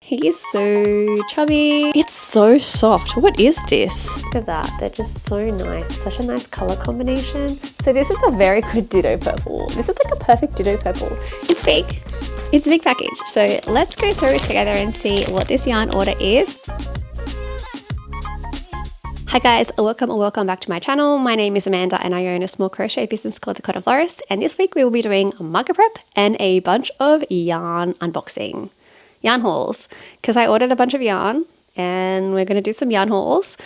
He is so chubby. It's so soft. What is this? Look at that. They're just so nice. Such a nice color combination. So this is a very good Ditto purple. This is like a perfect Ditto purple. It's big. It's a big package. So let's go through it together and see what this yarn order is. Hi guys, welcome back to my channel. My name is Amanda and I own a small crochet business called the Cotton Florist, and this week we will be doing a market prep and a bunch of yarn unboxing. Yarn hauls, because I ordered a bunch of yarn and we're going to do some yarn hauls.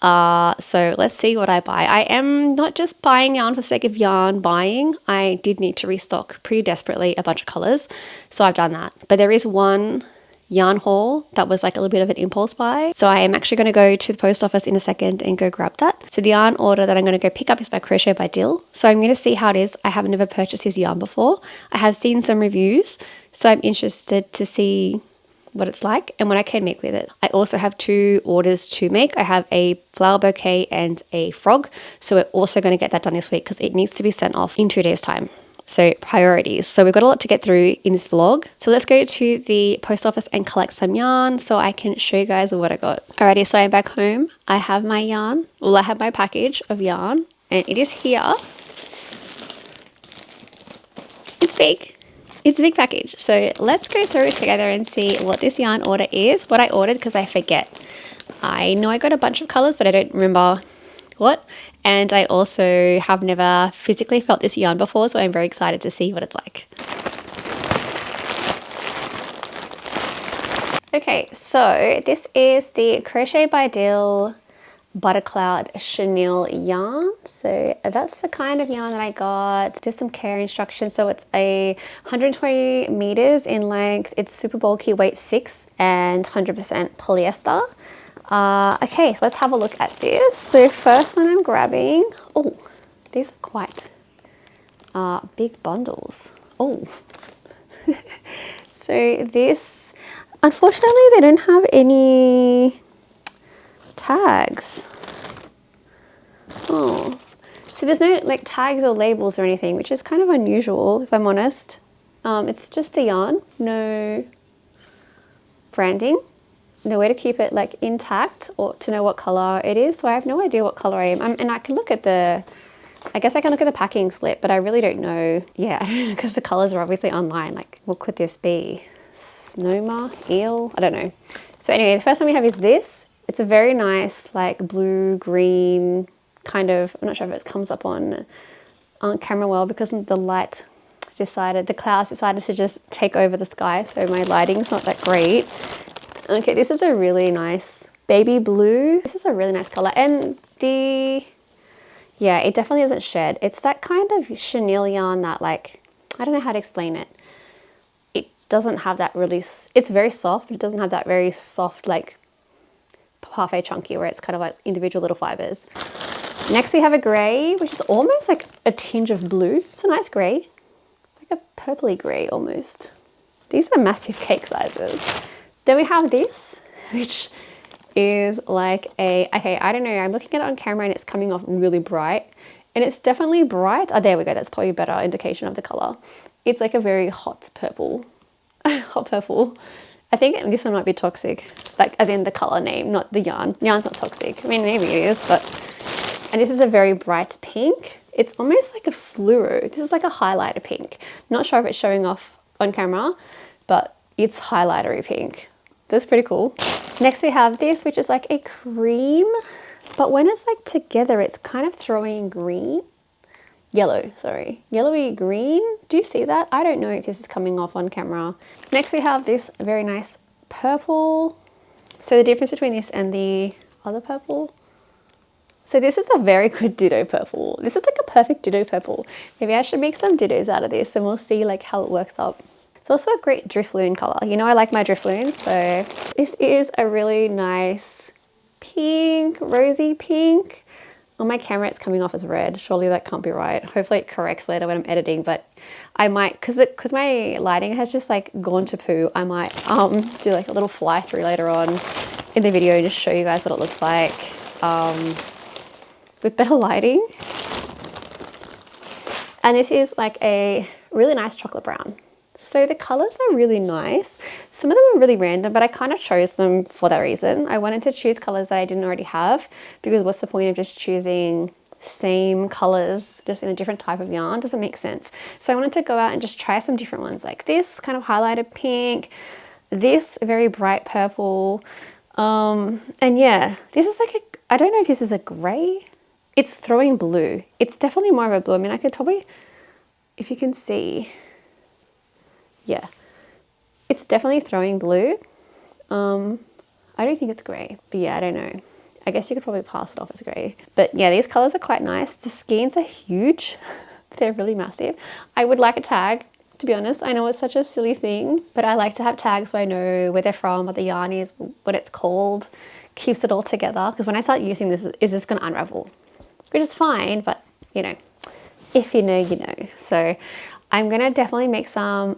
So let's see what I buy. I am not just buying yarn for the sake of yarn buying. I did need to restock pretty desperately a bunch of colors, so I've done that. But there is one yarn haul that was like a little bit of an impulse buy, so I am actually going to go to the post office in a second and go grab that. So the yarn order that I'm going to go pick up is by Crochet by Dill. So I'm going to see how it is. I have never purchased his yarn before. I have seen some reviews, so I'm interested to see what it's like and what I can make with it. I also have two orders to make. I have a flower bouquet and a frog, so we're also going to get that done this week because it needs to be sent off in 2 days time. So priorities. So we've got a lot to get through in this vlog. So let's go to the post office and collect some yarn so I can show you guys what I got. Alrighty, so I'm back home. I have my yarn. Well, I have my package of yarn and it is here. It's big. It's a big package. So let's go through it together and see what this yarn order is, what I ordered, because I forget. I know I got a bunch of colors, but I don't remember what. And I also have never physically felt this yarn before, so I'm very excited to see what it's like. Okay, so this is the Crochet by Dill Buttercloud Chenille yarn. So that's the kind of yarn that I got. There's some care instructions. So it's a 120 meters in length. It's super bulky, weight 6 and 100% polyester. Okay, so let's have a look at this. So first one I'm grabbing, oh, these are quite big bundles. Oh, so this, unfortunately they don't have any tags. Oh, so there's no like tags or labels or anything, which is kind of unusual if I'm honest. It's just the yarn, no branding, no way to keep it like intact or to know what color it is. So I have no idea what color I am. And I can look at the, I guess I can look at the packing slip, but I really don't know. Yeah, because the colors are obviously online. Like, what could this be? Snowma, eel, I don't know. So anyway, the first one we have is this. It's a very nice like blue green kind of, I'm not sure if it comes up on camera well because the light decided, the clouds decided to just take over the sky, so my lighting's not that great. Okay, this is a really nice baby blue. This is a really nice color, and yeah, it definitely doesn't shed. It's that kind of chenille yarn that, like, I don't know how to explain it. It doesn't have that really, it's very soft, but it doesn't have that very soft like parfait chunky where it's kind of like individual little fibers. Next we have a grey, which is almost like a tinge of blue. It's a nice grey. It's like a purpley grey almost. These are massive cake sizes. Then we have this, which is like a, okay, I don't know, I'm looking at it on camera and it's coming off really bright. And it's definitely bright. Oh, there we go, that's probably a better indication of the color. It's like a very hot purple. Hot purple. I think this one might be toxic, like as in the color name, not the yarn. Yarn's not toxic. I mean, maybe it is, but, and this is a very bright pink. It's almost like a fluoro. This is like a highlighter pink. Not sure if it's showing off on camera, but it's highlightery pink. That's pretty cool. Next we have this, which is like a cream, but when it's like together, it's kind of throwing green. Yellow, sorry. Yellowy green. Do you see that? I don't know if this is coming off on camera. Next we have this very nice purple. So the difference between this and the other purple. So this is a very good Ditto purple. This is like a perfect Ditto purple. Maybe I should make some Dittos out of this and we'll see like how it works up. It's also a great driftloon color. You know I like my driftloons, so this is a really nice pink, rosy pink. On my camera it's coming off as red. Surely that can't be right. Hopefully it corrects later when I'm editing, but I might, because my lighting has just like gone to poo, I might do like a little fly through later on in the video and just show you guys what it looks like with better lighting. And this is like a really nice chocolate brown. So the colors are really nice. Some of them are really random, but I kind of chose them for that reason. I wanted to choose colors that I didn't already have, because what's the point of just choosing same colors just in a different type of yarn? Doesn't make sense. So I wanted to go out and just try some different ones, like this kind of highlighted pink, this very bright purple, and yeah, this is like I don't know if this is a gray. It's throwing blue. It's definitely more of a blue. I mean, I could probably, if you can see, yeah, it's definitely throwing blue. I don't think it's grey, but yeah, I don't know. I guess you could probably pass it off as grey. But yeah, these colours are quite nice. The skeins are huge. They're really massive. I would like a tag, to be honest. I know it's such a silly thing, but I like to have tags so I know where they're from, what the yarn is, what it's called. Keeps it all together, because when I start using this, is this going to unravel? Which is fine, but you know, if you know, you know. So I'm going to definitely make some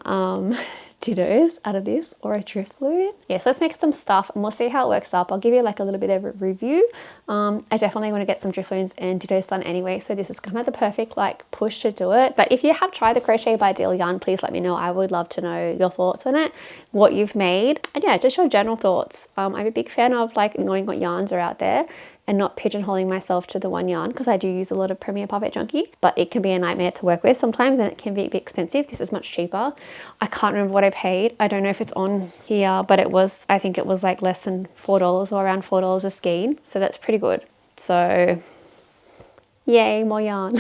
dittos out of this, or a drift loom. Yeah, so let's make some stuff and we'll see how it works up. I'll give you like a little bit of a review. I definitely want to get some drift looms and dittos done anyway, so this is kind of the perfect like push to do it. But if you have tried the Crochet by Deal yarn, please let me know. I would love to know your thoughts on it, what you've made, and yeah, just your general thoughts. I'm a big fan of like knowing what yarns are out there and not pigeonholing myself to the one yarn, because I do use a lot of Premier Puppet Junkie, but it can be a nightmare to work with sometimes, and it can be a bit expensive. This is much cheaper. I can't remember what I paid. I don't know if it's on here, but it was, I think it was like less than $4 or around $4 a skein. So that's pretty good. So yay, more yarn.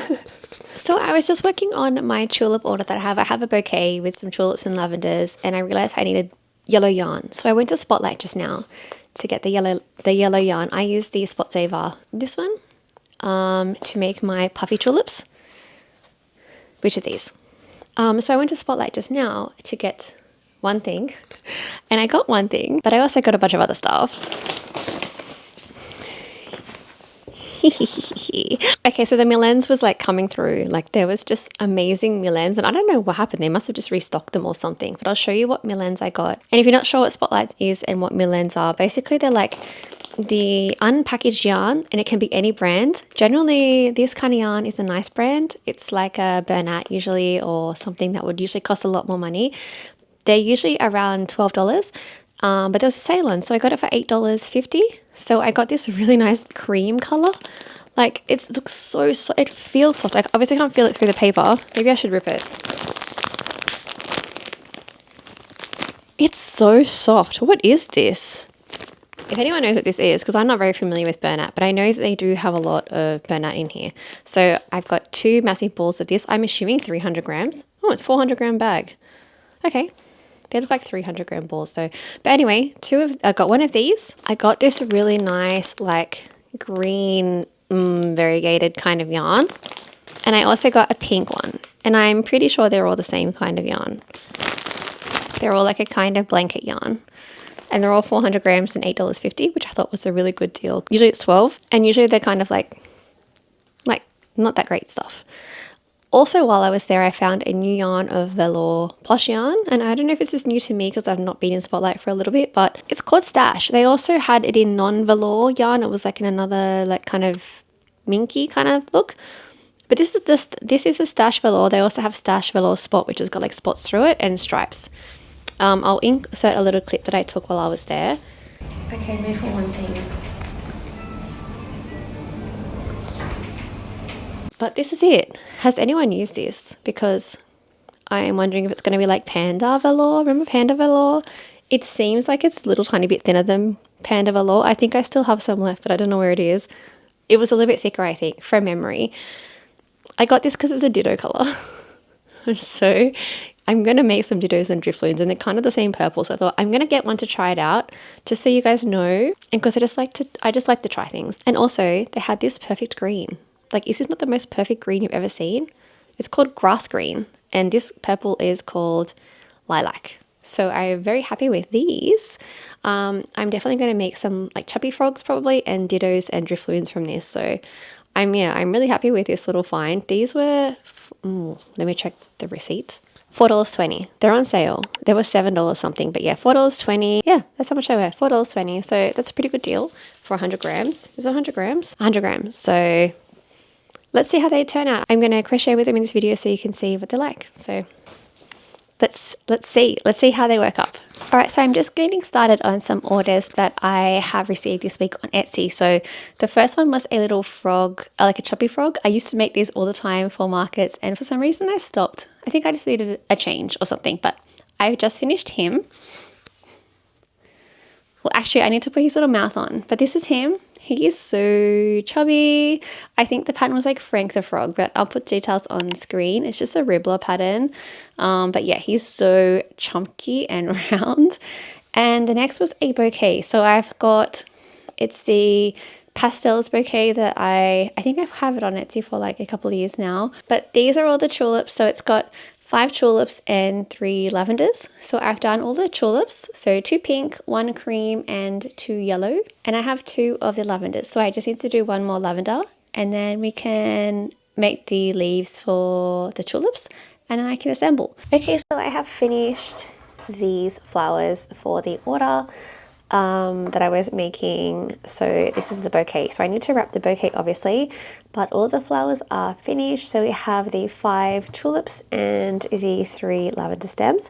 So I was just working on my tulip order that I have. I have a bouquet with some tulips and lavenders, and I realized I needed yellow yarn. So I went to Spotlight just now to get the yellow yarn. I used the Spot Saver, this one, to make my puffy tulips, which are these. So I went to Spotlight just now to get one thing, and I got one thing, but I also got a bunch of other stuff. Okay, so the Milens was like coming through, like there was just amazing Milens, and I don't know what happened. They must have just restocked them or something, but I'll show you what Milens I got. And if you're not sure what Spotlight is and what Milens are, basically they're like the unpackaged yarn, and it can be any brand. Generally, this kind of yarn is a nice brand. It's like a Bernat usually, or something that would usually cost a lot more money. They're usually around $12. But there was a sale on, so I got it for $8.50. So I got this really nice cream color. Like it looks so soft. It feels soft. I obviously can't feel it through the paper. Maybe I should rip it. It's so soft. What is this? If anyone knows what this is, because I'm not very familiar with Bernat, but I know that they do have a lot of Bernat in here. So I've got 2 massive balls of this. I'm assuming 300 grams. Oh, it's a 400 gram bag. Okay. They look like 300 gram balls though. But anyway, I got one of these. I got this really nice like green variegated kind of yarn. And I also got a pink one. And I'm pretty sure they're all the same kind of yarn. They're all like a kind of blanket yarn. And they're all 400 grams and $8.50, which I thought was a really good deal. Usually it's 12, and usually they're kind of like not that great stuff. Also, while I was there, I found a new yarn of velour plush yarn, and I don't know if this is new to me because I've not been in Spotlight for a little bit, but it's called Stash. They also had it in non-velour yarn. It was like in another like kind of minky kind of look. But this is a Stash velour. They also have Stash velour spot, which has got like spots through it and stripes. I'll insert a little clip that I took while I was there. Okay, move for one thing. But this is it. Has anyone used this? Because I am wondering if it's going to be like Panda velour. Remember Panda velour? It seems like it's a little tiny bit thinner than Panda velour. I think I still have some left, but I don't know where it is. It was a little bit thicker, I think, from memory. I got this because it's a ditto colour. So I'm going to make some dittos and drift looms, and they're kind of the same purple. So I thought I'm going to get one to try it out just so you guys know. And because I just like to try things. And also they had this perfect green. Like, is this not the most perfect green you've ever seen? It's called grass green, and this purple is called lilac. So I'm very happy with these. I'm definitely going to make some like chubby frogs probably, and dittos and drift looms from this. So I'm really happy with this little find. These were, let me check the receipt. $4.20. They're on sale. They were $7 something, but yeah, $4.20. Yeah, that's how much they were. $4.20. So that's a pretty good deal for 100 grams. Is it 100 grams? 100 grams. So let's see how they turn out. I'm going to crochet with them in this video so you can see what they're like. So let's see how they work up. All right, so I'm just getting started on some orders that I have received this week on Etsy. So the first one was a little frog, like a chubby frog. I used to make these all the time for markets, and for some reason I stopped. I think I just needed a change or something, but I just finished him. Well, actually, I need to put his little mouth on, but this is him. He is so chubby. I think the pattern was like Frank the Frog, but I'll put details on screen. It's just a Ribbler pattern. But yeah, he's so chunky and round. And the next was a bouquet. So I've got, it's the pastels bouquet that I think I have it on Etsy for like a couple of years now. But these are all the tulips. So it's got 5 tulips and 3 lavenders. So I've done all the tulips. So 2 pink, 1 cream and 2 yellow. And I have 2 of the lavenders. So I just need to do 1 more lavender, and then we can make the leaves for the tulips, and then I can assemble. Okay, so I have finished these flowers for the order that I was making. So this is the bouquet. So I need to wrap the bouquet obviously, but all the flowers are finished. So we have the 5 tulips and the 3 lavender stems.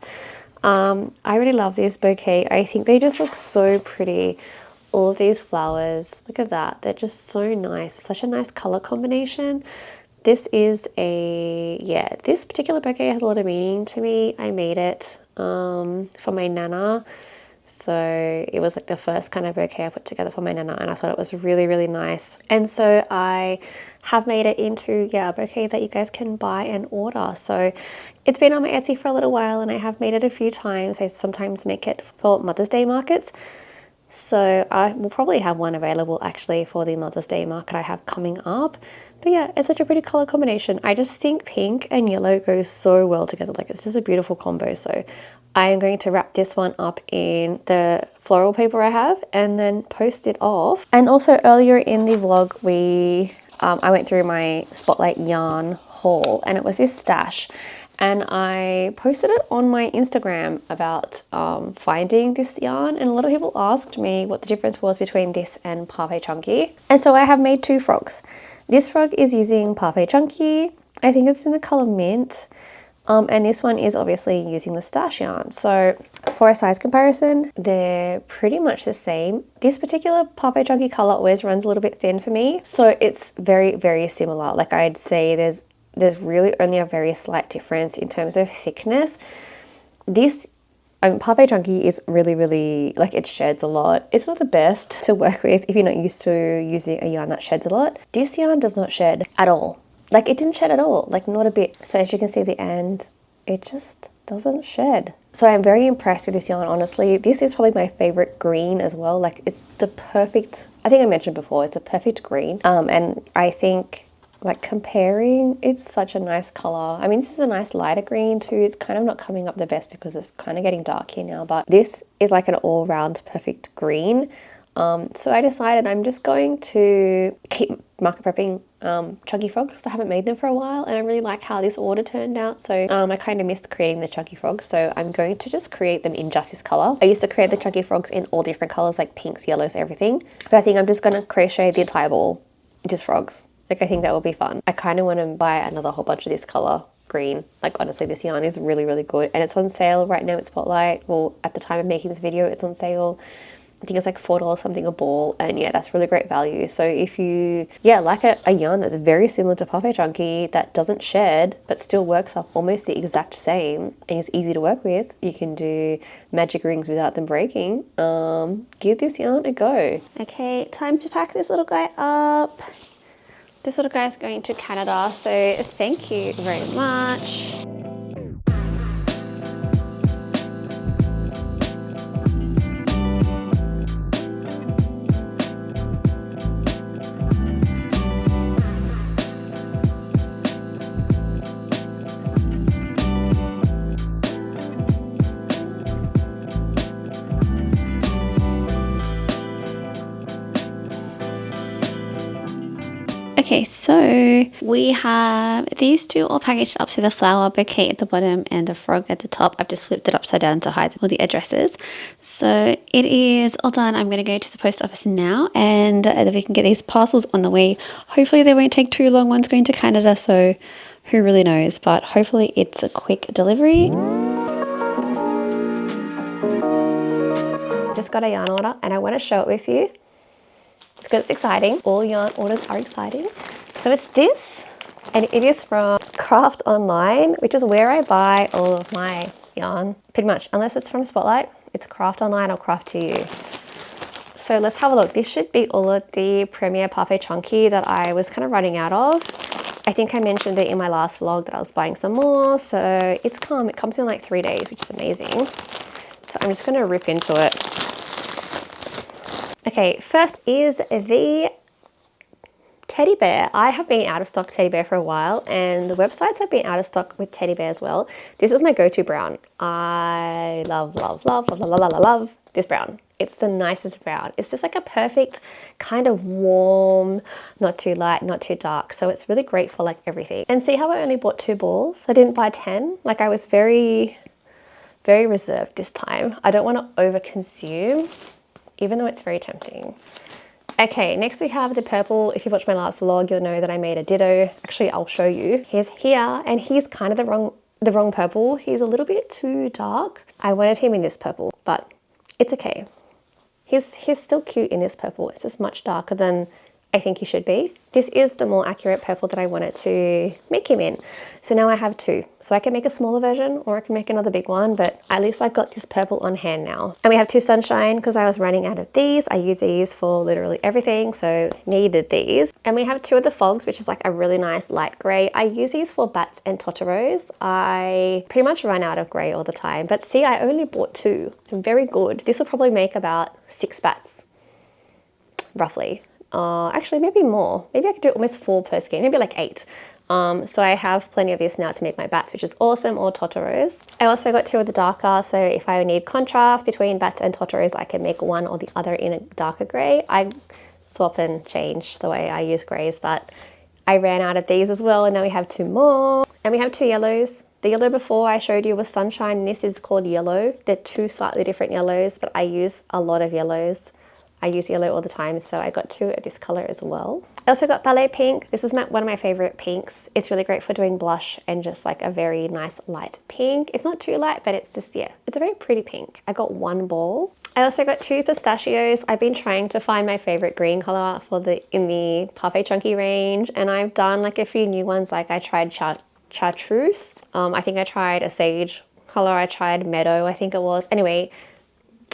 I really love this bouquet. I think they just look so pretty. All of these flowers, look at that. They're just so nice. It's such a nice color combination. This is this particular bouquet has a lot of meaning to me. I made it for my nana. So it was like the first kind of bouquet I put together for my nana, and I thought it was really, really nice. And so I have made it into, a bouquet that you guys can buy and order. So it's been on my Etsy for a little while, and I have made it a few times. I sometimes make it for Mother's Day markets. So I will probably have one available actually for the Mother's Day market I have coming up. But yeah, it's such a pretty color combination. I just think pink and yellow goes so well together. Like, it's just a beautiful combo. So I am going to wrap this one up in the floral paper I have and then post it off. And also earlier in the vlog, I went through my Spotlight yarn haul, and it was this stash. And I posted it on my Instagram about finding this yarn, and a lot of people asked me what the difference was between this and Parfait Chunky. And so I have made 2 frogs. This frog is using Parfait Chunky. I think it's in the color mint. And this one is obviously using the stash yarn. So for a size comparison, they're pretty much the same. This particular Parfait Chunky color always runs a little bit thin for me. So it's very, very similar. Like, I'd say there's really only a very slight difference in terms of thickness. Parfait Chunky is really, really, like, it sheds a lot. It's not the best to work with if you're not used to using a yarn that sheds a lot. This yarn does not shed at all. Like, it didn't shed at all, like, not a bit. So as you can see the end, it just doesn't shed. So I'm very impressed with this yarn, honestly. This is probably my favorite green as well. Like, it's the perfect, I think I mentioned before, it's a perfect green. And I think, like, comparing, it's such a nice color. I mean, this is a nice lighter green too. It's kind of not coming up the best because it's kind of getting dark here now, but this is like an all-round perfect green. So I decided I'm just going to keep market prepping chunky frogs because I haven't made them for a while, and I really like how this order turned out. So I kind of missed creating the chunky frogs, so I'm going to just create them in just this color. I used to create the chunky frogs in all different colors, like pinks, yellows, everything, but I think I'm just going to crochet the entire ball just frogs. Like, I think that will be fun. I kind of want to buy another whole bunch of this color green. Like, honestly, this yarn is really, really good, and it's on sale right now at Spotlight. Well, at the time of making this video, it's on sale. I think it's like $4 something a ball, and yeah, that's really great value. So if you like a yarn that's very similar to Parfait Chunky, that doesn't shed but still works up almost the exact same and is easy to work with, you can do magic rings without them breaking, give this yarn a go. Okay, time to pack this little guy up. This little guy is going to Canada, so thank you very much. Okay, so we have these 2 all packaged up to the flower bouquet at the bottom and the frog at the top. I've just flipped it upside down to hide all the addresses. So it is all done. I'm going to go to the post office now, and then we can get these parcels on the way. Hopefully they won't take too long. One's going to Canada, so who really knows, but hopefully it's a quick delivery. just got a yarn order and I want to show it with you because it's exciting. All yarn orders are exciting. So it's this, and it is from Craft Online, which is where I buy all of my yarn, pretty much, unless it's from Spotlight. It's Craft Online or Craft to You. So let's have a look. This should be all of the Premier Parfait Chunky that I was kind of running out of. I think I mentioned it in my last vlog that I was buying some more. So it's come. It comes in like 3 days, which is amazing. So I'm just going to rip into it. Okay, first is the teddy bear. I have been out of stock teddy bear for a while, and the websites have been out of stock with teddy bear as well. This is my go-to brown. I love this brown. It's the nicest brown. It's just like a perfect kind of warm, not too light, not too dark. So it's really great for like everything. And see how I only bought 2 balls? I didn't buy 10. Like I was very reserved this time. I don't want to over consume, even though it's very tempting. Okay, next we have the purple. If you watched my last vlog, you'll know that I made a ditto. Actually, I'll show you. He's here, and he's kind of the wrong purple. He's a little bit too dark. I wanted him in this purple, but it's okay. He's still cute in this purple. It's just much darker than I think he should be. This is the more accurate purple that I wanted to make him in. So now I have 2. So I can make a smaller version or I can make another big one, but at least I've got this purple on hand now. And we have 2 sunshine because I was running out of these. I use these for literally everything, so needed these. And we have 2 of the fogs, which is like a really nice light gray. I use these for bats and totoros. I pretty much run out of gray all the time, but see, I only bought 2. Very good. This will probably make about 6 bats, roughly. Actually, maybe more. Maybe I could do almost 4 per skein, maybe like 8. So I have plenty of this now to make my bats, which is awesome, or totoros. I also got 2 of the darker, so if I need contrast between bats and totoros, I can make one or the other in a darker grey. I swap and change the way I use greys, but I ran out of these as well, and now we have 2 more. And we have 2 yellows. The yellow before I showed you was sunshine. This is called yellow. They're 2 slightly different yellows, but I use a lot of yellows. I use yellow all the time, so I got 2 of this color as well. I also got ballet pink. This is one of my favorite pinks. It's really great for doing blush and just like a very nice light pink. It's not too light, but it's just, yeah, it's a very pretty pink. I got 1 ball. I also got 2 pistachios. I've been trying to find my favorite green color in the Parfait Chunky range, and I've done like a few new ones. Like I tried chartreuse. I think I tried a sage color. I tried meadow, I think it was. Anyway,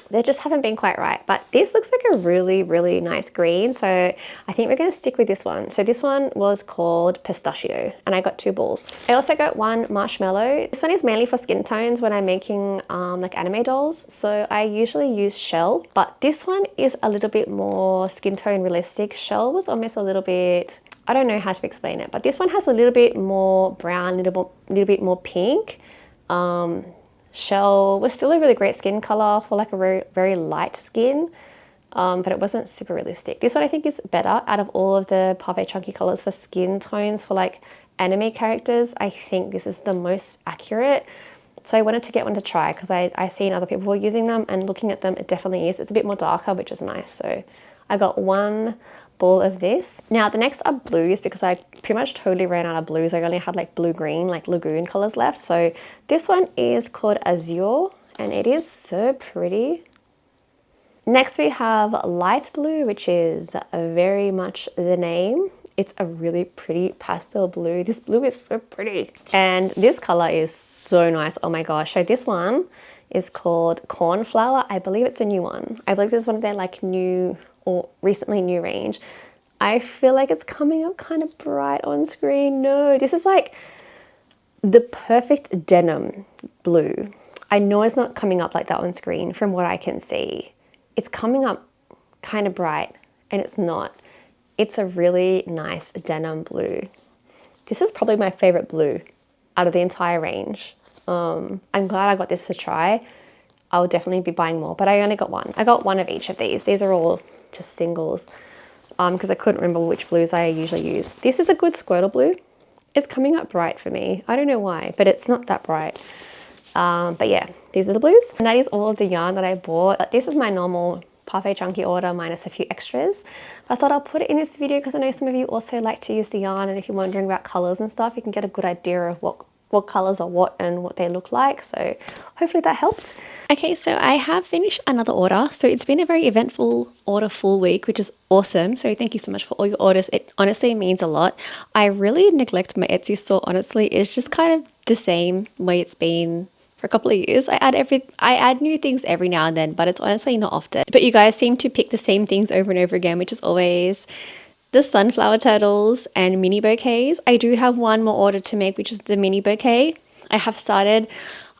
they just haven't been quite right, but this looks like a really nice green, so I think we're going to stick with this one. So this one was called pistachio, and I got 2 balls. I also got 1 marshmallow. This one is mainly for skin tones when I'm making like anime dolls, so I usually use shell, but this one is a little bit more skin tone realistic. Shell was almost a little bit, I don't know how to explain it, but this one has a little bit more brown, a little bit more pink. Shell was still a really great skin color for like a very light skin, but it wasn't super realistic. This one I think is better out of all of the Parfait Chunky colors for skin tones for like anime characters. I think this is the most accurate. So I wanted to get one to try because I seen other people were using them, and looking at them, it definitely is. It's a bit more darker, which is nice. So I got 1 ball of this. Now the next are blues because I pretty much totally ran out of blues. I only had like blue-green, like lagoon colors left. So this one is called Azure, and it is so pretty. Next we have light blue, which is very much the name. It's a really pretty pastel blue. This blue is so pretty. And this color is so nice. Oh my gosh. So this one is called Cornflower. I believe it's a new one. I believe this is one of their like new or recently new range. I feel like it's coming up kind of bright on screen. No, this is like the perfect denim blue. I know it's not coming up like that on screen from what I can see. It's coming up kind of bright, and it's not. It's a really nice denim blue. This is probably my favorite blue out of the entire range. I'm glad I got this to try. I'll definitely be buying more, but I only got 1. I got 1 of each of these. These are all just singles because I couldn't remember which blues I usually use. This is a good Squirtle blue. It's coming up bright for me. I don't know why, but it's not that bright. But yeah, these are the blues. And that is all of the yarn that I bought. This is my normal Parfait Chunky order minus a few extras. But I thought I'll put it in this video because I know some of you also like to use the yarn, and if you're wondering about colors and stuff, you can get a good idea of what what colors are what and what they look like. So hopefully that helped. Okay, so I have finished another order. So it's been a very eventful order full week, which is awesome. So thank you so much for all your orders. It honestly means a lot. I really neglect my Etsy store, honestly. It's just kind of the same way it's been for a couple of years. I add new things every now and then, but it's honestly not often. But you guys seem to pick the same things over and over again, which is always the sunflower turtles and mini bouquets. I do have one more order to make, which is the mini bouquet. I have started.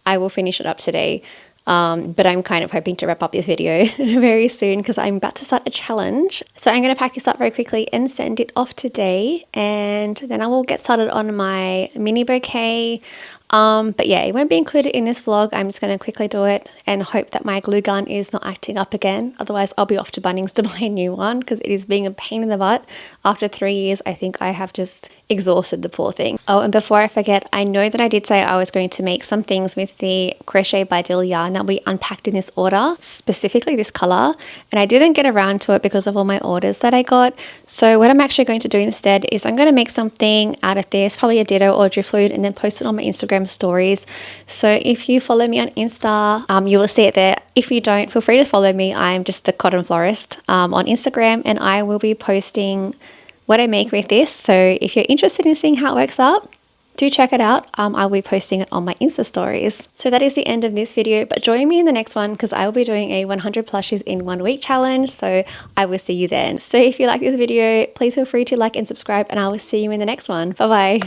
I will finish it up today. But I'm kind of hoping to wrap up this video very soon because I'm about to start a challenge. So I'm going to pack this up very quickly and send it off today, and then I will get started on my mini bouquet. But yeah, it won't be included in this vlog. I'm just going to quickly do it and hope that my glue gun is not acting up again. Otherwise, I'll be off to Bunnings to buy a new one because it is being a pain in the butt. After 3 years, I think I have just exhausted the poor thing. Oh, and before I forget, I know that I did say I was going to make some things with the Crochet by Dill yarn that we unpacked in this order, specifically this color, and I didn't get around to it because of all my orders that I got. So what I'm actually going to do instead is I'm going to make something out of this, probably a ditto or driftwood, and then post it on my Instagram stories. So if you follow me on Insta, you will see it there. If you don't, feel free to follow me. I'm just the Cotton Florist on Instagram, and I will be posting what I make with this. So if you're interested in seeing how it works out, do check it out. I'll be posting it on my Insta stories. So that is the end of this video, but join me in the next one because I will be doing a 100 plushies in 1 week challenge. So I will see you then. So if you like this video, please feel free to like and subscribe, and I will see you in the next one. Bye bye.